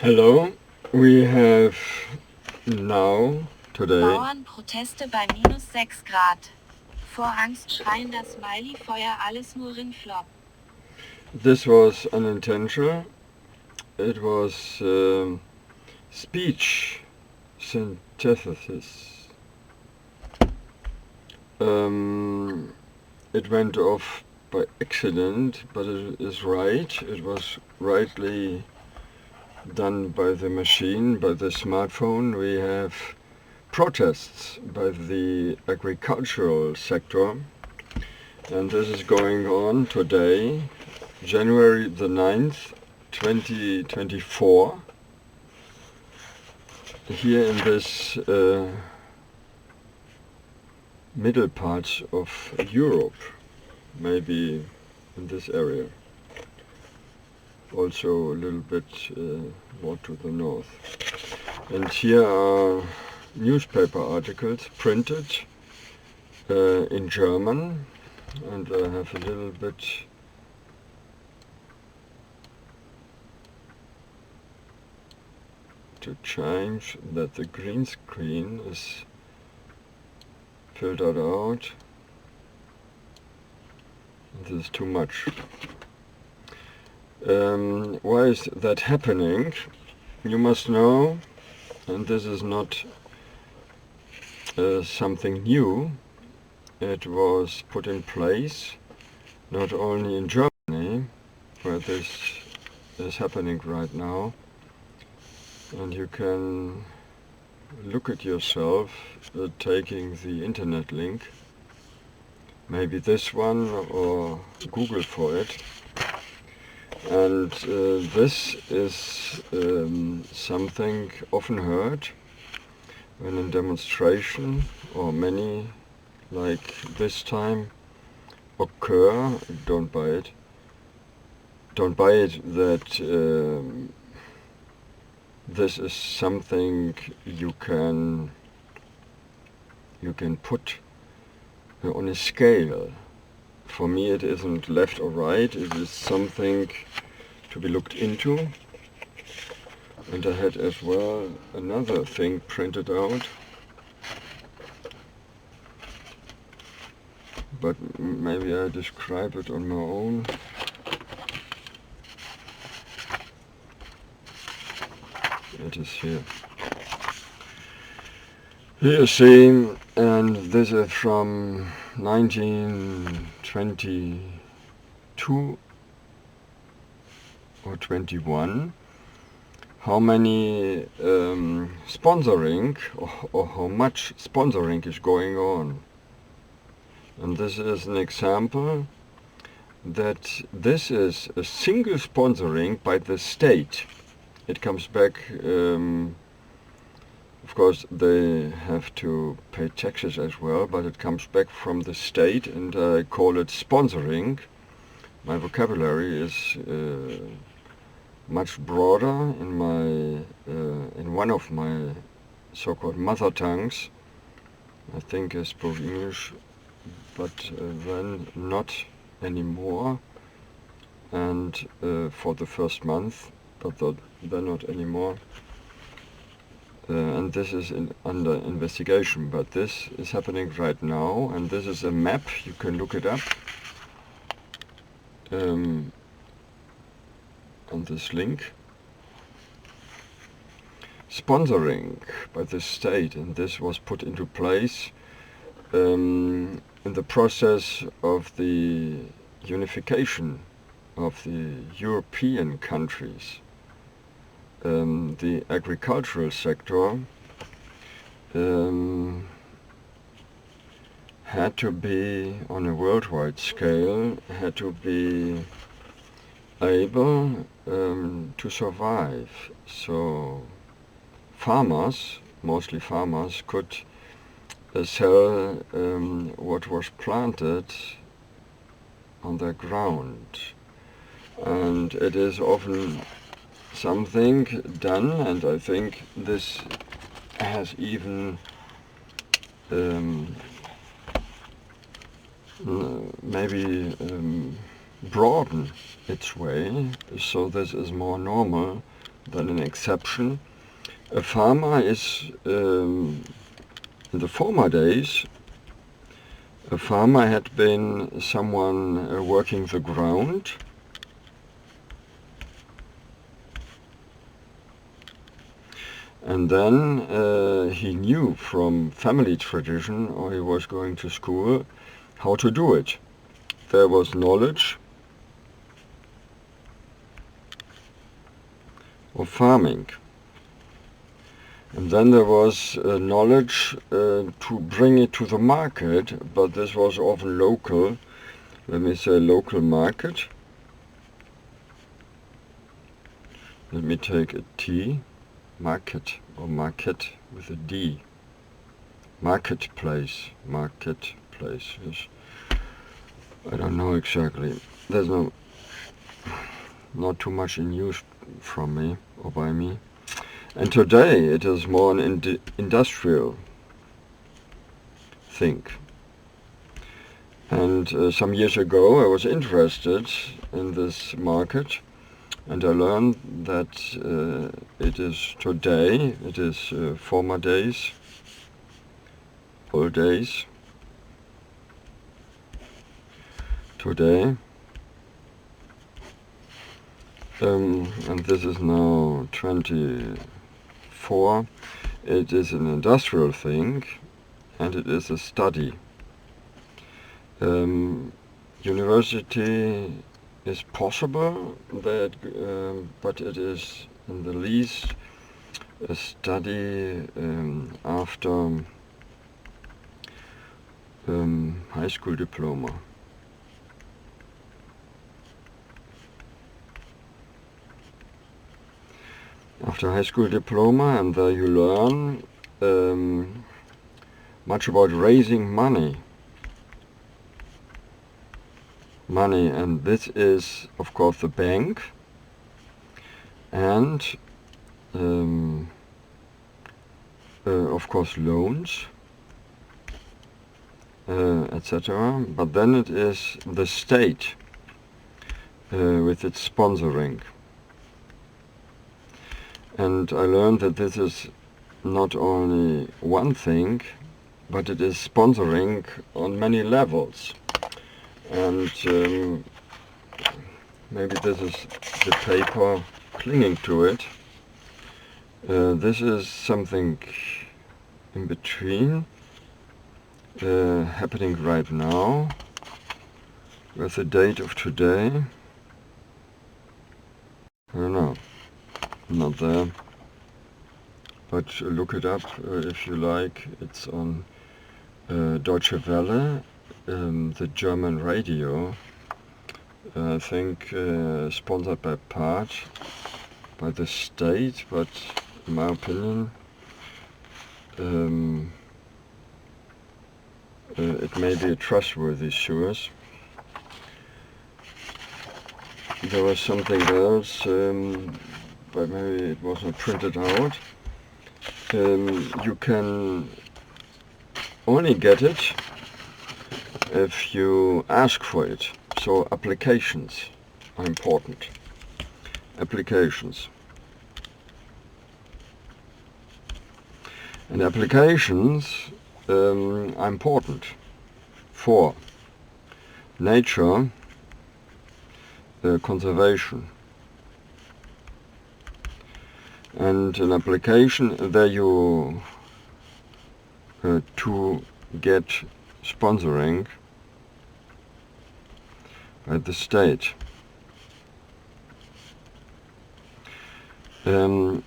Hello, we have now, today, Bauernproteste bei -6 Grad. Vor Angst schreien das Smiley, Feuer, alles nur Rindflop. this was unintentional. It was speech synthesis. It went off by accident, but it is right. It was rightly done by the machine, by the smartphone. We have protests by the agricultural sector, and this is going on today, January the 9th, 2024, here in this middle part of Europe, maybe in this area. Also a little bit more to the north. And here are newspaper articles printed in German, and I have a little bit to change that the green screen is filtered out. This is too much. Why is that happening? You must know, and this is not something new. It was put in place not only in Germany, where this is happening right now, and you can look at yourself taking the internet link, maybe this one, or Google for it. And this is something often heard when in demonstration, or many, like this time, occur. Don't buy it. Don't buy it that this is something you can put on a scale. For me it isn't left or right, it is something to be looked into. And I had as well another thing printed out, but maybe I describe it on my own. It is here. Here you see, and this is from 1922 or 21. How many sponsoring or how much sponsoring is going on. And this is an example that this is a single sponsoring by the state. It comes back, of course they have to pay taxes as well, but it comes back from the state, and I call it sponsoring. My vocabulary is much broader in my in one of my so-called mother tongues. I think I spoke English, but then not anymore, and for the first month, but then not anymore. And this is under investigation, but this is happening right now, and this is a map. You can look it up on this link. Sponsoring by the state, and this was put into place in the process of the unification of the European countries. The agricultural sector had to be, on a worldwide scale, had to be able to survive. So farmers, mostly farmers, could sell what was planted on their ground. And it is often something done, and I think this has even maybe broadened its way, so this is more normal then an exception. A farmer is, in the former days, a farmer had been someone working the ground, and then he knew from family tradition, or he was going to school, how to do it. There was knowledge of farming. And then there was knowledge to bring it to the market, but this was often local. Let me say local market. Let me take a T, market, or market with a D. Marketplace, marketplace, yes. I don't know exactly. There's not too much in use from me or by me. And today it is more an industrial thing. And some years ago I was interested in this market, and I learned that it is today, it is former days, old days, today, and this is now 24. It is an industrial thing, and it is a study. University is possible, that, but it is in the least a study after high school diploma. After high school diploma, and there you learn much about raising money. And this is of course the bank, and of course loans, etc. But then it is the state with its sponsoring. And I learned that this is not only one thing, but it is sponsoring on many levels. And maybe this is the paper clinging to it. This is something in between, happening right now, with the date of today. I don't know, not there, but look it up if you like. It's on Deutsche Welle, the German radio, I think sponsored by the state, but in my opinion it may be a trustworthy source. There was something else, but maybe it wasn't printed out. You can only get it if you ask for it. So applications are important. Applications. And applications are important for nature conservation. And an application there you to get sponsoring by the state. And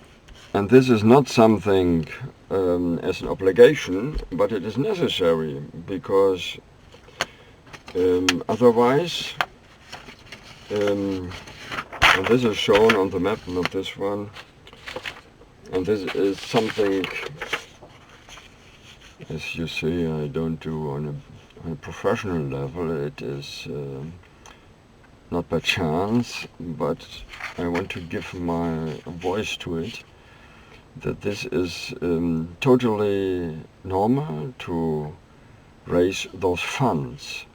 this is not something as an obligation, but it is necessary, because otherwise, and this is shown on the map, not this one, and this is something, as you see, I don't do on a professional level. It is not by chance, but I want to give my voice to it, that this is totally normal to raise those funds.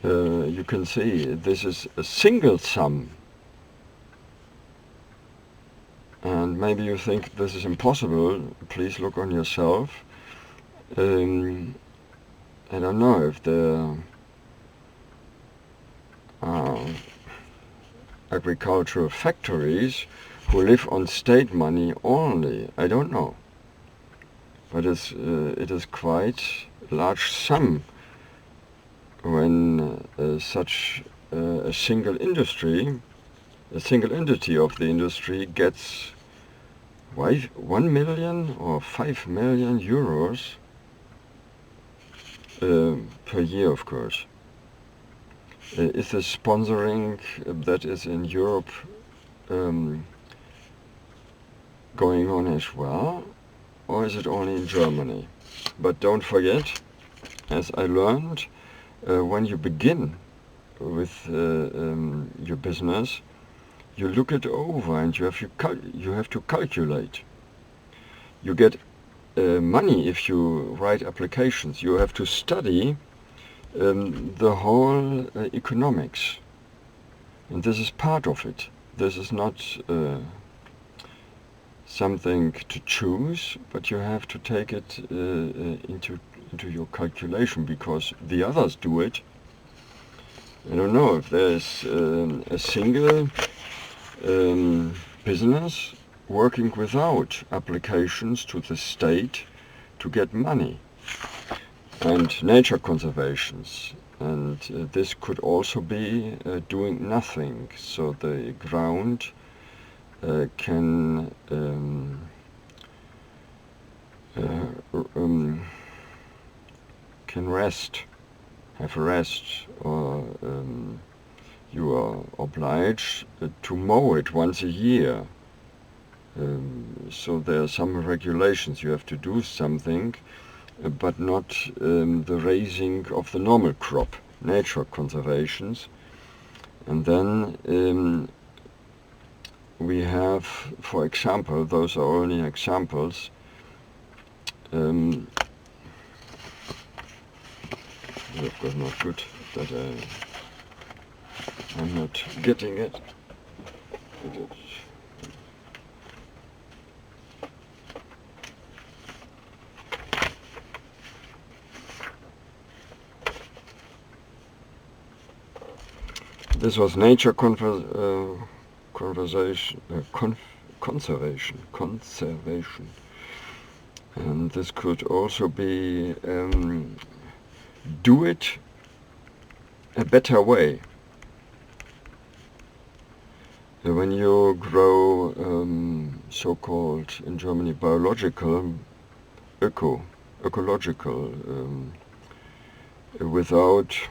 You can see this is a single sum. maybe you think this is impossible. Please look on yourself. I don't know if there are agricultural factories who live on state money only. I don't know. But it is quite a large sum when such a single industry, a single entity of the industry gets 1 million or 5 million euros per year, of course. Is the sponsoring that is in Europe going on as well, or is it only in Germany? But don't forget, as I learned, when you begin with your business, you look it over and you have to calculate. You get money if you write applications. You have to study the whole economics, and this is part of it. This is not something to choose, but you have to take it into your calculation because the others do it. I don't know if there's a single business working without applications to the state to get money, and nature conservations, and this could also be doing nothing, so the ground can rest, have rest, or you are obliged to mow it once a year. So there are some regulations. You have to do something, but not the raising of the normal crop, nature conservations. And then we have, for example, those are only examples, of course not good that I'm not getting it. This was nature conservation, and this could also be do it a better way. When you grow so-called in Germany biological, ecological, without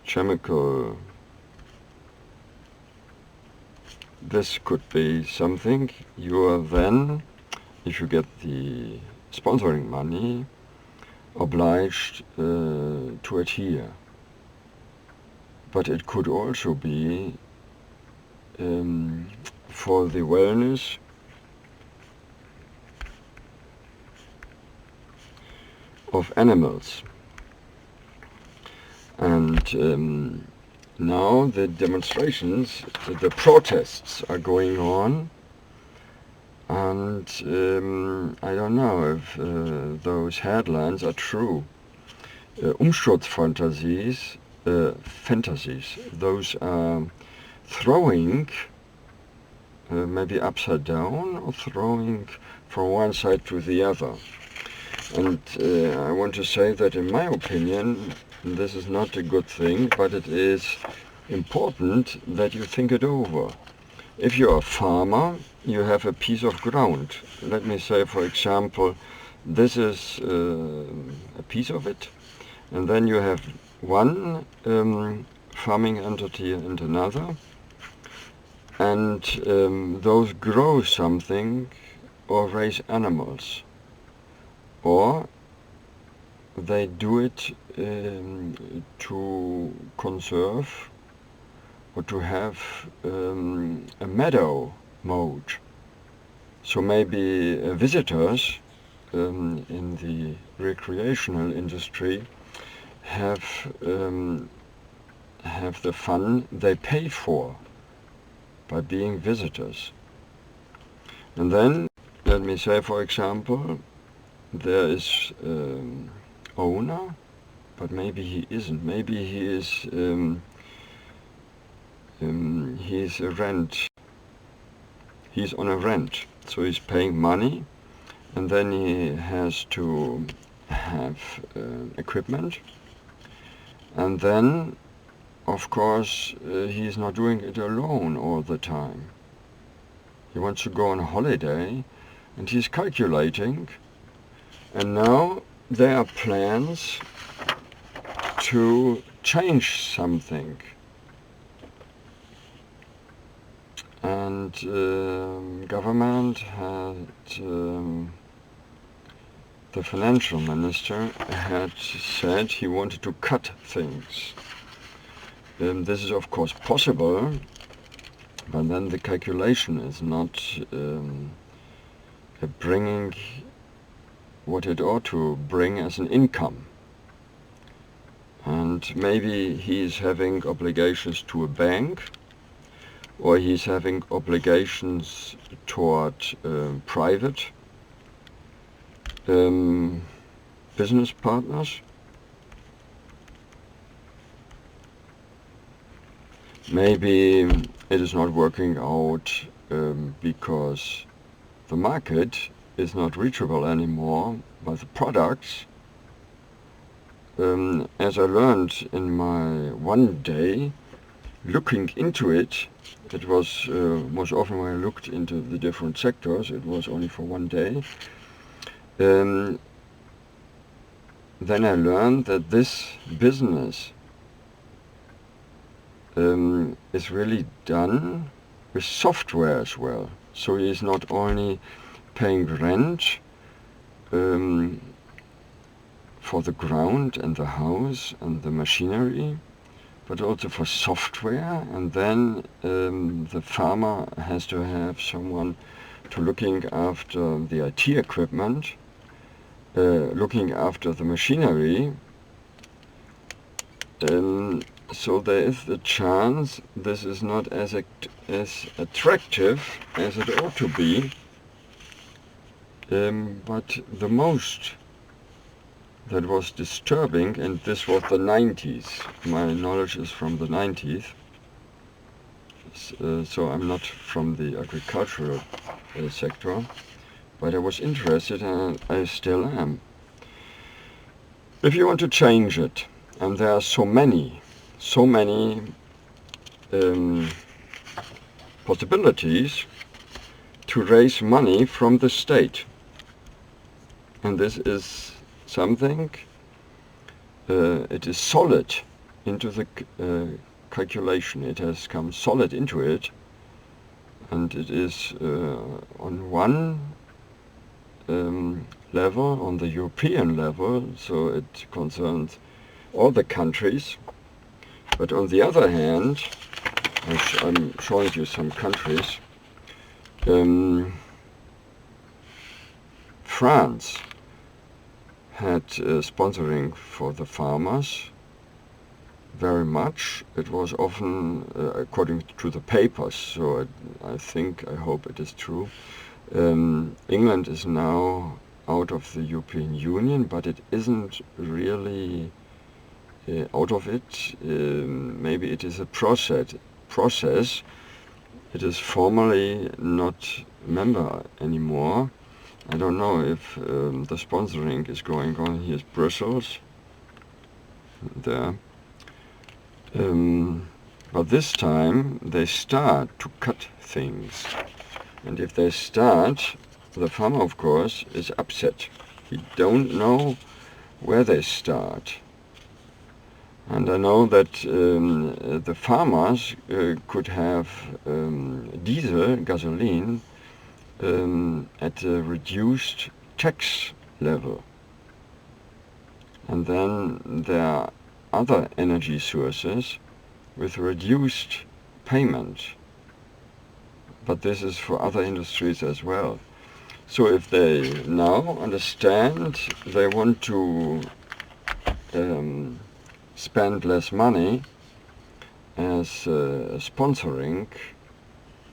chemical, this could be something you are then, if you get the sponsoring money, obliged to adhere. But it could also be for the wellness of animals. And now the demonstrations, the protests are going on, and I don't know if those headlines are true. Umsturzfantasies, fantasies, those are throwing maybe upside down or throwing from one side to the other. And I want to say that in my opinion, this is not a good thing, but it is important that you think it over. If you're a farmer, you have a piece of ground. Let me say, for example, this is a piece of it, and then you have one farming entity and another, and those grow something or raise animals, or they do it to conserve or to have a meadow mode. So maybe visitors in the recreational industry have have the fun they pay for by being visitors. And then, let me say, for example, there is owner, but maybe he isn't. Maybe he is he's a rent. He's on a rent, so he's paying money, and then he has to have equipment, and then, of course, he's not doing it alone all the time. He wants to go on holiday, and he's calculating, and now there are plans to change something. And government had, the financial minister had said he wanted to cut things. This is of course possible, but then the calculation is not bringing what it ought to bring as an income. And maybe he's having obligations to a bank, or he's having obligations toward private business partners. Maybe it is not working out because the market is not reachable anymore by the products. As I learned in my one day, looking into it, it was most often when I looked into the different sectors, it was only for one day. Then I learned that this business is really done with software as well. So he is not only paying rent for the ground and the house and the machinery, but also for software, and then the farmer has to have someone to looking after the IT equipment, looking after the machinery. So there is the chance this is not as attractive as it ought to be, but the most that was disturbing, and this was the 90s. My knowledge is from the 90s, so I'm not from the agricultural sector, but I was interested, and I still am. If you want to change it, and there are so many possibilities to raise money from the state, and this is something, it is solid into the calculation. It has come solid into it, and it is on one level, on the European level, so it concerns all the countries. But on the other hand, I'm showing you some countries. France had sponsoring for the farmers very much. It was often, according to the papers, so I hope it is true. England is now out of the European Union, but it isn't really out of it. Maybe it is a process. It is formally not member anymore. I don't know if the sponsoring is going on. Here's Brussels, there. But this time they start to cut things. And if they start, the farmer, of course, is upset. He don't know where they start. And I know that the farmers could have diesel, gasoline, at a reduced tax level. And then there are other energy sources with reduced payment. But this is for other industries as well. So if they now understand they want to spend less money, as sponsoring,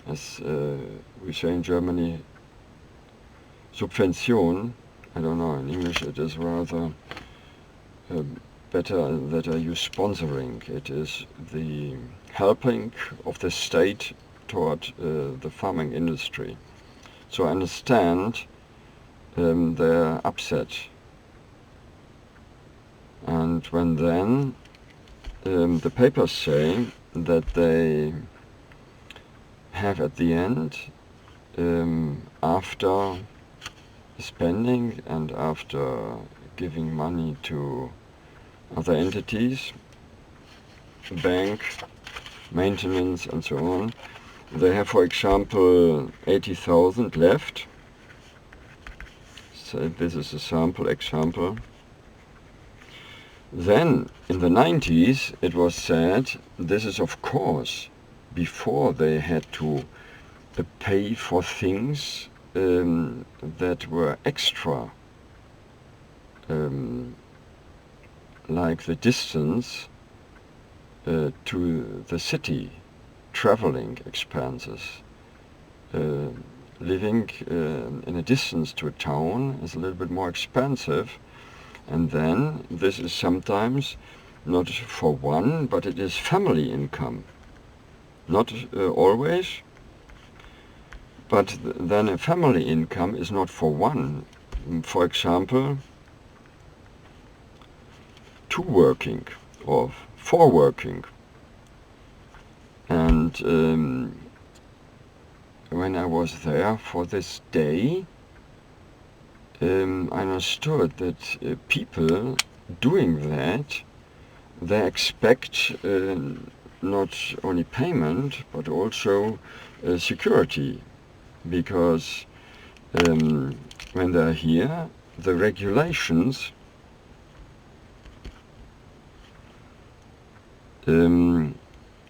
as we say in Germany, Subvention. I don't know, in English it is rather better that I use sponsoring. It is the helping of the state toward the farming industry. So I understand their upset. And when then the papers say that they have at the end, after spending and after giving money to other entities, bank, maintenance and so on, they have, for example, 80,000 left. So this is a sample example. Then in the 90s it was said this is of course before they had to pay for things that were extra, like the distance to the city, traveling expenses. Living in a distance to a town is a little bit more expensive, and then this is sometimes not for one, but it is family income. Not always, but then a family income is not for one. For example, 2 working or 4 working. And when I was there for this day, I understood that people doing that, they expect not only payment but also security, because when they're here, the regulations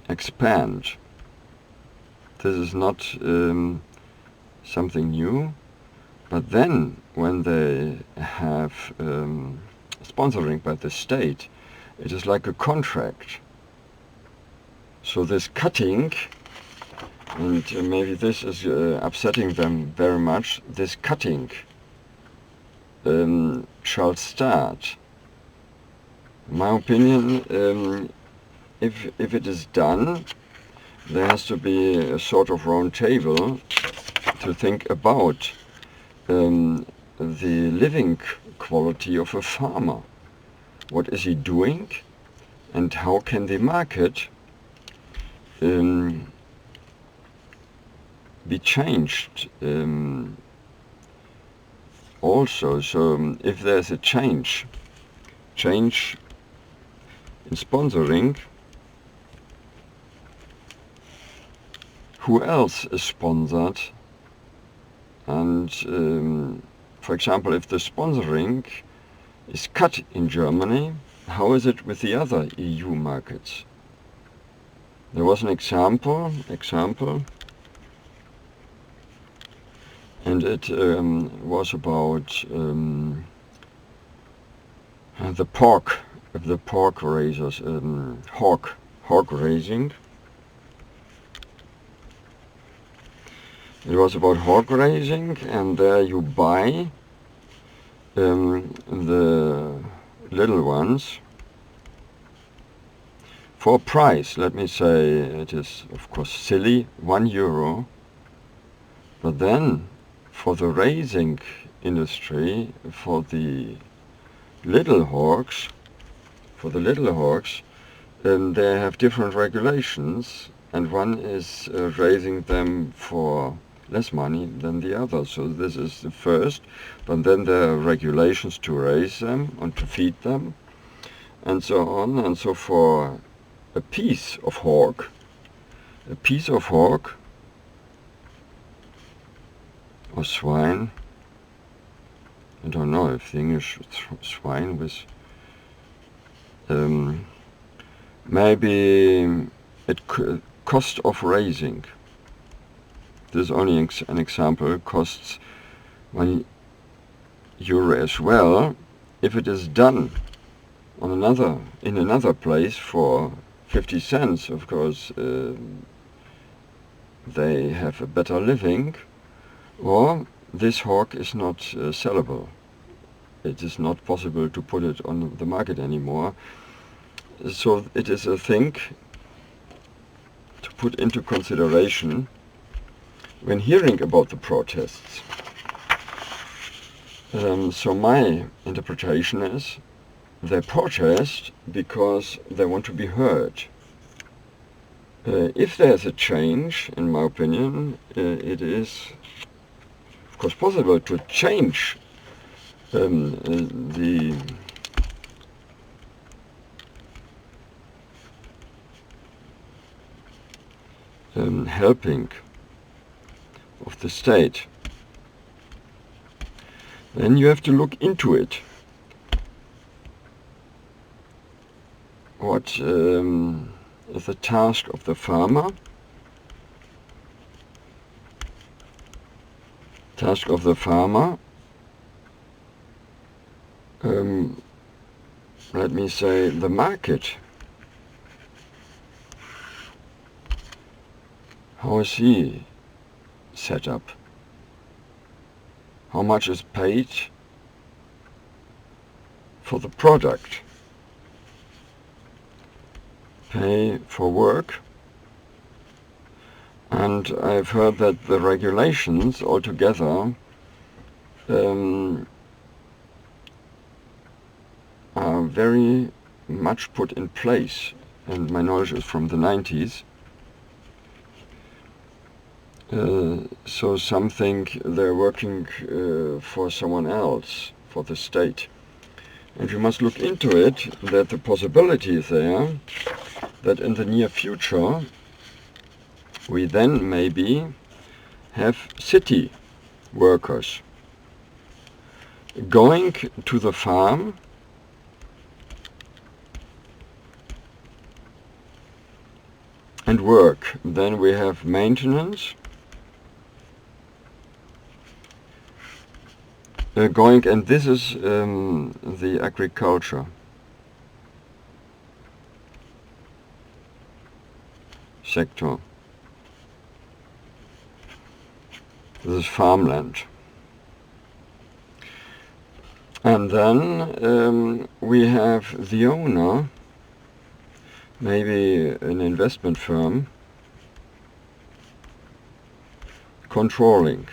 expand. This is not something new, but then when they have sponsoring by the state, it is like a contract. So this cutting, and maybe this is upsetting them very much, this cutting shall start. In my opinion, if it is done, there has to be a sort of round table to think about the living quality of a farmer. What is he doing, and how can the market be changed also? So if there's a change in sponsoring, who else is sponsored? And for example, if the sponsoring is cut in Germany, how is it with the other EU markets? There was an example, and it was about the pork raisers, hog raising. It was about hog raising, and there you buy the little ones for a price. Let me say, it is of course silly, €1. But then for the raising industry, for the little hogs, they have different regulations, and one is raising them for less money than the other. So this is the first, but then there are regulations to raise them and to feed them and so on. And so for a piece of hog or swine, I don't know if the English swine was maybe cost of raising, this is only an example, costs €1 as well. If it is done in another place for 50 cents, of course, they have a better living, or this hog is not sellable. It is not possible to put it on the market anymore. So it is a thing to put into consideration when hearing about the protests. So my interpretation is they protest because they want to be heard. If there's a change, in my opinion, it is of course possible to change the helping of the state. Then you have to look into it. What is the task of the farmer? Task of the farmer, let me say, the market. How is he set up? How much is paid for the product? Pay for work. And I've heard that the regulations altogether are very much put in place, and my knowledge is from the 90s. So some think they're working for someone else, for the state. And you must look into it, that the possibility is there that in the near future we then maybe have city workers going to the farm and work. Then we have maintenance going, and this is the agriculture sector. This is farmland. And then we have the owner, maybe an investment firm, controlling.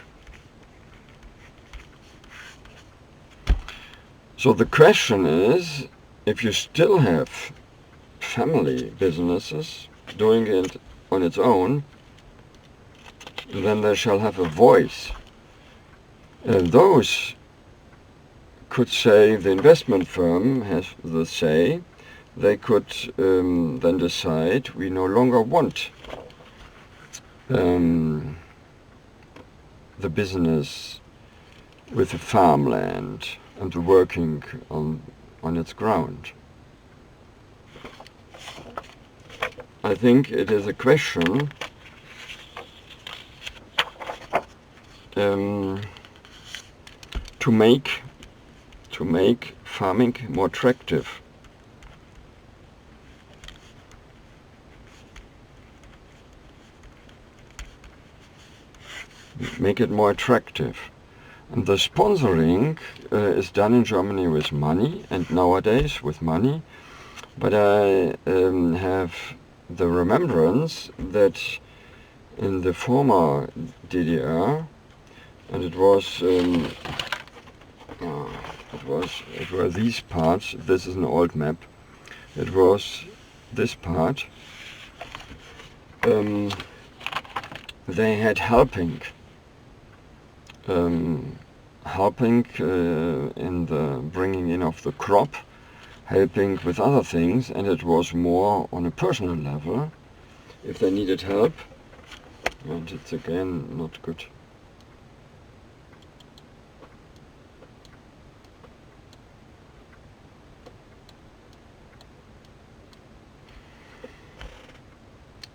So the question is, if you still have family businesses doing it on its own, then they shall have a voice. And those could say, the investment firm has the say, they could then decide, we no longer want the business with the farmland and the working on its ground. I think it is a question to make farming more attractive. Make it more attractive. And the sponsoring is done in Germany with money, and nowadays with money. But I have the remembrance that in the former DDR, and it were these parts. This is an old map. It was this part. They had helping in the bringing in of the crop, helping with other things, and it was more on a personal level if they needed help. And it's again not good.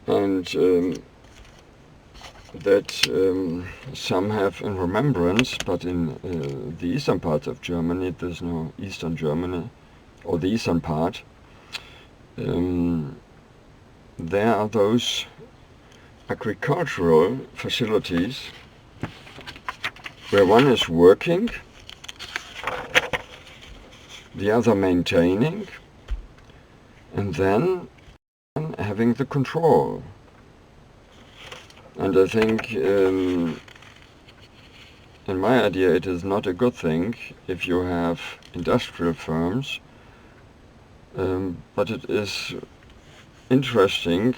And that some have in remembrance, but in the eastern parts of Germany, there's no eastern Germany, or the eastern part, there are those agricultural facilities where one is working, the other maintaining, and then having the control. And I think, in my idea, it is not a good thing if you have industrial firms, but it is interesting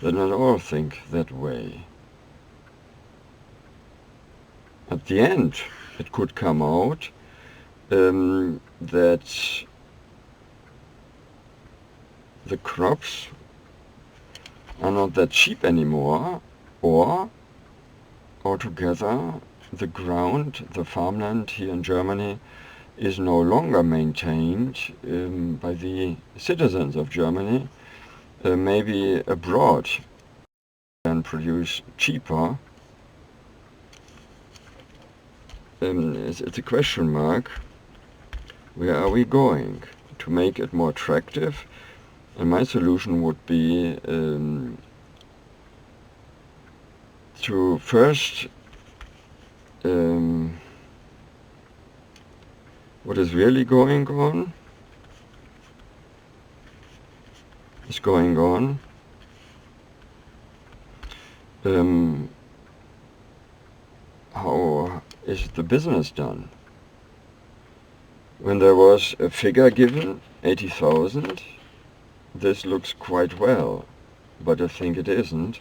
that not all think that way. At the end, it could come out that the crops are not that cheap anymore, or altogether the ground, the farmland here in Germany, is no longer maintained by the citizens of Germany. Maybe abroad can produce cheaper. It's a question mark. Where are we going to make it more attractive? And my solution would be to first what is really going on is going on. How is the business done? When there was a figure given, 80,000, this looks quite well, but I think it isn't,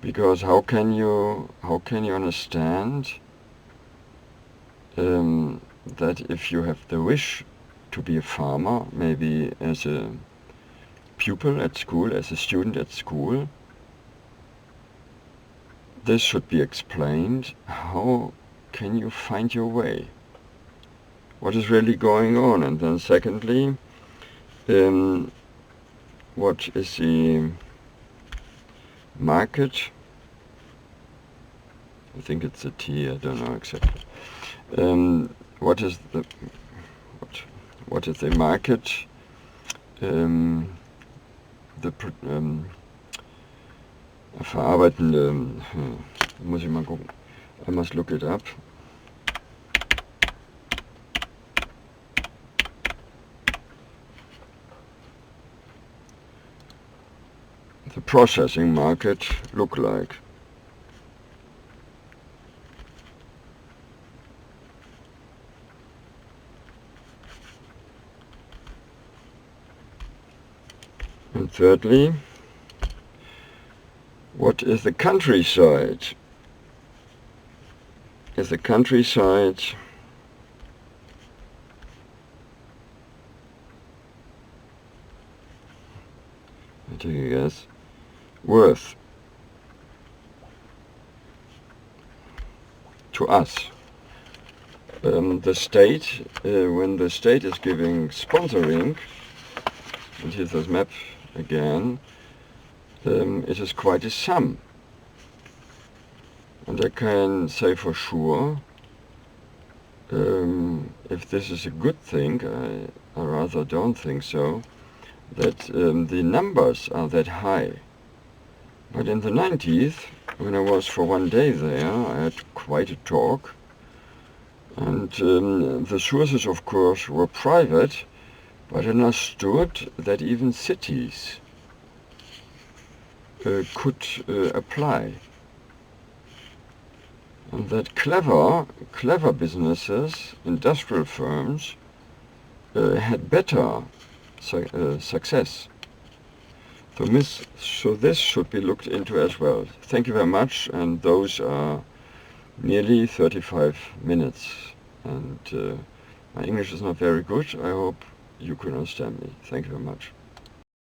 because how can you understand that if you have the wish to be a farmer, maybe as a pupil at school, as a student at school, this should be explained. How can you find your way? What is really going on? And then secondly, what is the market? I think it's a T, I don't know exactly. What is the market? Verarbeitende, muss ich mal gucken. I must look it up. The processing market look like. And thirdly, what is the countryside? Is the countryside I take a guess, worth to us? The state, when the state is giving sponsoring, and here's this map again, it is quite a sum. And I can say for sure, if this is a good thing, I rather don't think so, that the numbers are that high. But in the 90s, when I was for one day there, I had quite a talk, and the sources, of course, were private, but I understood that even cities could apply. And that clever businesses, industrial firms, had better success. So this should be looked into as well. Thank you very much, and those are nearly 35 minutes. And my English is not very good. I hope you can understand me. Thank you very much.